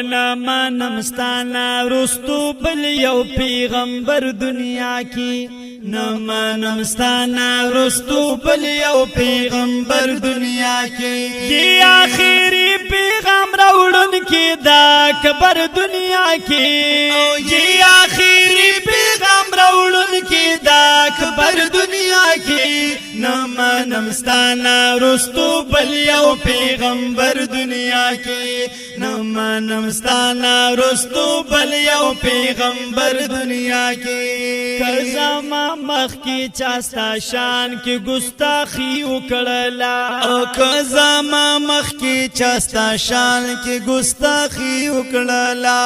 نمانم ستانا رستو بل یو پیغمبر دنیا کی نمانم ستانا رستو بل یو پیغمبر دنیا کی دی آخری پیغام راوڑن کی دا کبر دنیا کی دی آخری پیغام راوڑن کی دا کبر دنیا کی نمانم ستانا رستو بل یو پیغمبر دنیا کی نمانم ستانا رستو بل یو پیغمبر دنیا کی کزما مخ کی چاستا شان کی گستاخی وکړلا او کزما مخ کی چاستا شان کی گستاخی وکړلا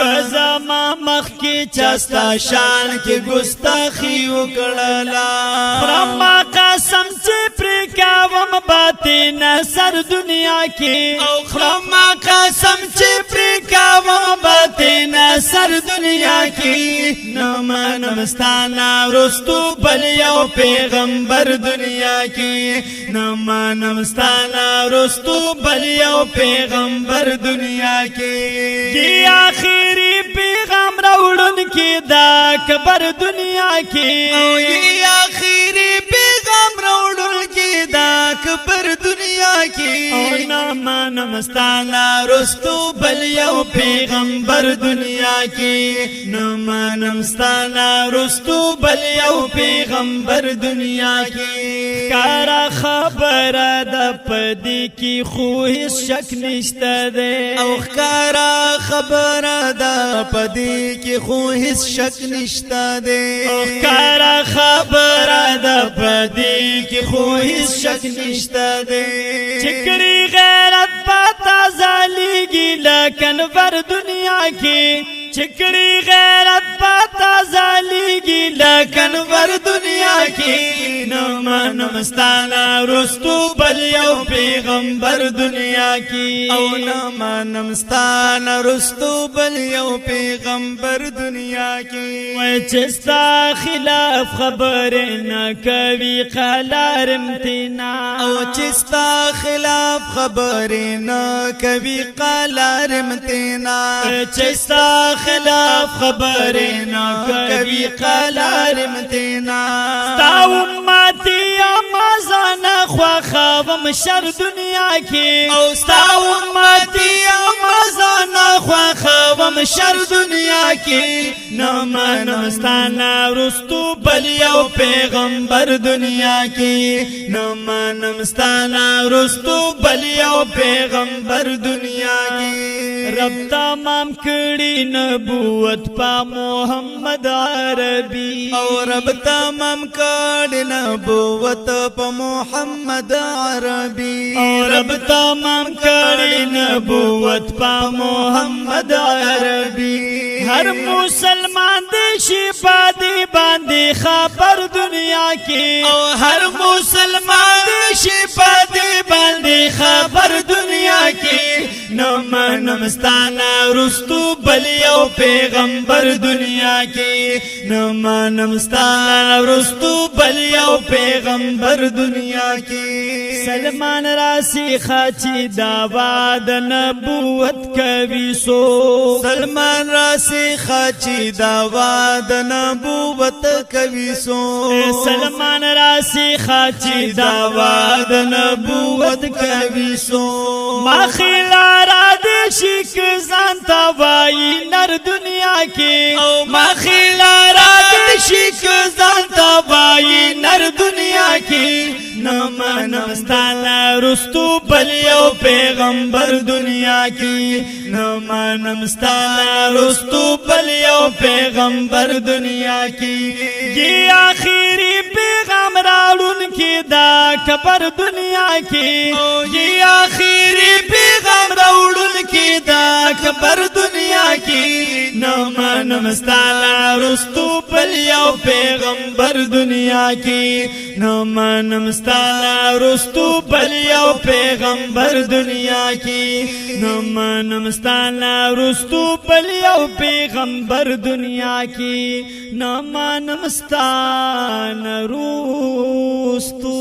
کزما مخ کی چاستا شان کی گستاخی وکړلا برما قسم چې پر کاوم باطن سر دنیا کی او برما قسم چې پر کاوم باطن سر دنیا کی نمانم ستانا رستو بل یو پیغمبر دنیا کی نمانم ستانا رستو بل یو پیغمبر دنیا کی دی آخری پیغام راوڑن کی دا کبر دنیا کی او دی آخری پیغام راوڑن کی دا کبر دنیا کی او نمانم ستانا رستو بل یو پیغمبر دنیا کی نمانم ستانا رستو بل یو پیغمبر دنیا کی کارا خبر د پدی کی خو هیڅ شک نشته ده او کارا خبر د پدی کی خو هیڅ شک نشته ده او کارا خبر د پدی کی خو هیڅ شک نشته ده چکړی غیرت پتا زالیږي لکن ور دنیا کی چکڑی غیرت پاتا زالیگی لکن ور دنیا کی نمانم ستانا رستو بل یو پیغمبر دنیا کی او نمانم ستانا رستو بل یو پیغمبر دنیا کی وی چستا خلاف خبر نکوی قلار امتنا او چستا خلاف خبر نکوی قلار امتنا چستا خلاف خبرنا کبھی قلار امتنا ستا امتی امازانا خواخاوم شر دنیا کی او ستا امتی امازانا خواخاوم شر دنیا کی نمانم ستانا رستو بل یو پیغمبر دنیا کی نمانم ستانا رستو بل یو پیغمبر دنیا کی رب تمام کړي نبوت پا محمد عربی او رب تمام کړي نبوت پا محمد عربی او رب تمام کړي نبوت پا محمد عربی ہر مسلمان دے شفا دے باندے خبر دنیا کی او ہر مسلمان دے شفا دے باندے خبر دنیا کی نمانم ستانا رستو بل یو پیغمبر دنیا کی نمانم ستانا رستو بل یو پیغمبر دنیا کی سلمان راسی خاچی دعواد نبوت کوي سو سلمان راسی خاچی دعواد نبوت کوي سو سلمان راسی خاچی دعواد نبوت کوي سو ما خیلا را دے شک زانتا وائی نر دنیا کی او ما خیلا را دے شک زانتا وائی نر دنیا کی نمانم ستانا رستو بل یو پیغمبر دنیا کی نمانم ستانا رستو بل یو پیغمبر دنیا کی یہ آخری پیغام راوڑن کی دا کبر دنیا کی یہ آخری پیغام راوڑن کی دا کبر دنیا کی نمانم ستانا رستو بل یو پیغمبر دنیا کی نمانم ستانا رستو بل یو پیغمبر دنیا کی نمانم ستانا رستو بل یو پیغمبر دنیا کی نمانم ستانا رستو